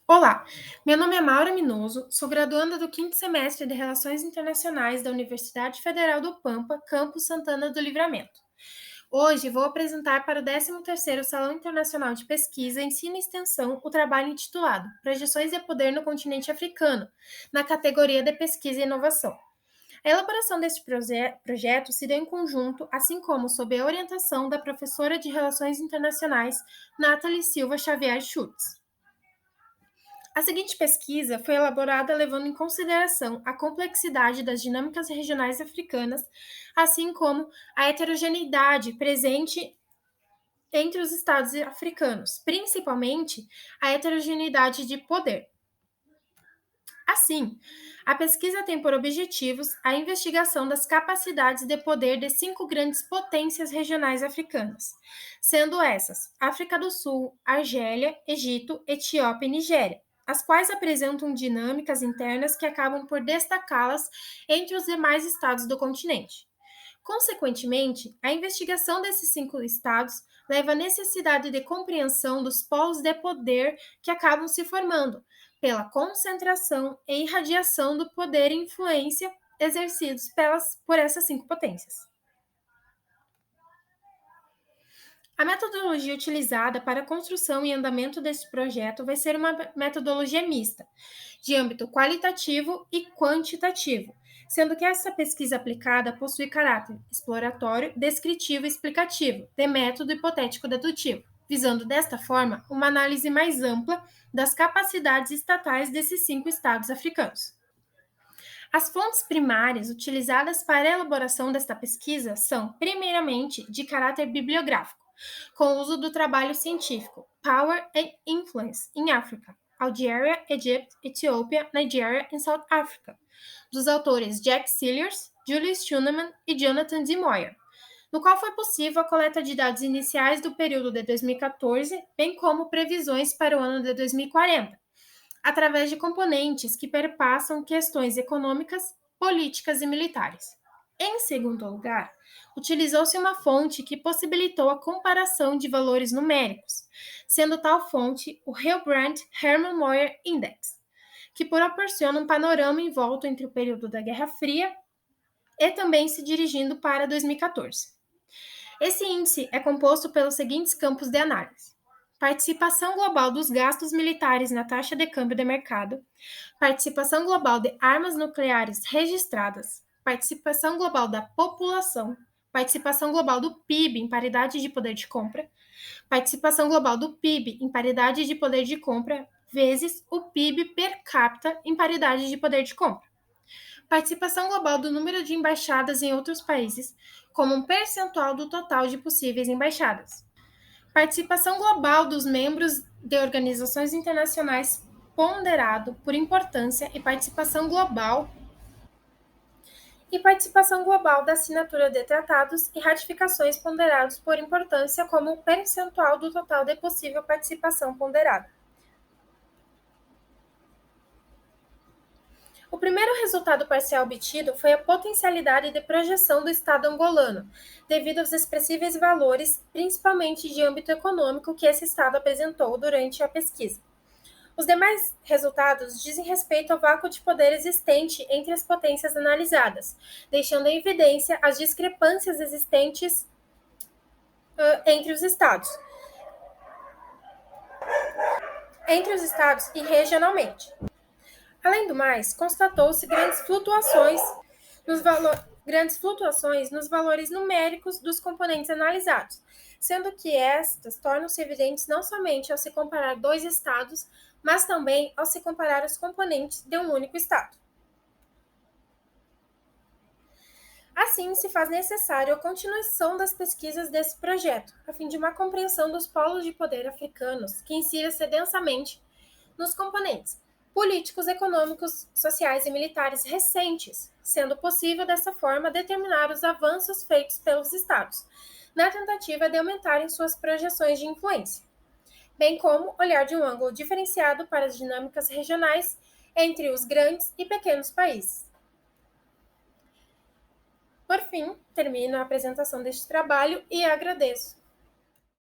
Olá, meu nome é Maura Minoso, sou graduanda do quinto semestre de Relações Internacionais da Universidade Federal do Pampa, campus Santana do Livramento. Hoje vou apresentar para o 13º Salão Internacional de Pesquisa, Ensino e Extensão o trabalho intitulado Projeções de Poder no Continente Africano, na categoria de Pesquisa e Inovação. A elaboração deste projeto se deu em conjunto, assim como sob a orientação da professora de Relações Internacionais, Nathalie Silva Xavier Schutz. A seguinte pesquisa foi elaborada levando em consideração a complexidade das dinâmicas regionais africanas, assim como a heterogeneidade presente entre os estados africanos, principalmente a heterogeneidade de poder. Assim, a pesquisa tem por objetivos a investigação das capacidades de poder de 5 grandes potências regionais africanas, sendo essas África do Sul, Argélia, Egito, Etiópia e Nigéria, as quais apresentam dinâmicas internas que acabam por destacá-las entre os demais estados do continente. Consequentemente, a investigação desses 5 estados leva à necessidade de compreensão dos polos de poder que acabam se formando, pela concentração e irradiação do poder e influência exercidos por essas 5 potências. A metodologia utilizada para a construção e andamento desse projeto vai ser uma metodologia mista, de âmbito qualitativo e quantitativo, sendo que essa pesquisa aplicada possui caráter exploratório, descritivo e explicativo, de método hipotético-dedutivo, visando desta forma uma análise mais ampla das capacidades estatais desses 5 estados africanos. As fontes primárias utilizadas para a elaboração desta pesquisa são, primeiramente, de caráter bibliográfico, com o uso do trabalho científico Power and Influence in Africa, Algeria, Egypt, Ethiopia, Nigeria e South Africa, dos autores Jack Cilliers, Julius Schunemann e Jonathan D. Moyer, no qual foi possível a coleta de dados iniciais do período de 2014, bem como previsões para o ano de 2040, através de componentes que perpassam questões econômicas, políticas e militares. Em segundo lugar, utilizou-se uma fonte que possibilitou a comparação de valores numéricos, sendo tal fonte o Hillbrand-Hermann Moyer Index, que proporciona um panorama em volta entre o período da Guerra Fria e também se dirigindo para 2014. Esse índice é composto pelos seguintes campos de análise: participação global dos gastos militares na taxa de câmbio de mercado, participação global de armas nucleares registradas, participação global da população, participação global do PIB em paridade de poder de compra, participação global do PIB em paridade de poder de compra vezes o PIB per capita em paridade de poder de compra. Participação global do número de embaixadas em outros países, como um percentual do total de possíveis embaixadas. Participação global dos membros de organizações internacionais ponderado por importância e participação global da assinatura de tratados e ratificações ponderados por importância como um percentual do total de possível participação ponderada. O primeiro resultado parcial obtido foi a potencialidade de projeção do Estado angolano, devido aos expressíveis valores, principalmente de âmbito econômico, que esse Estado apresentou durante a pesquisa. Os demais resultados dizem respeito ao vácuo de poder existente entre as potências analisadas, deixando em evidência as discrepâncias existentes entre os estados e regionalmente. Além do mais, constatou-se grandes flutuações nos valores numéricos dos componentes analisados, sendo que estas tornam-se evidentes não somente ao se comparar dois estados, mas também ao se comparar os componentes de um único estado. Assim, se faz necessário a continuação das pesquisas desse projeto, a fim de uma compreensão dos polos de poder africanos que insira-se densamente nos componentes políticos, econômicos, sociais e militares recentes, sendo possível, dessa forma, determinar os avanços feitos pelos Estados, na tentativa de aumentarem suas projeções de influência, bem como olhar de um ângulo diferenciado para as dinâmicas regionais entre os grandes e pequenos países. Por fim, termino a apresentação deste trabalho e agradeço.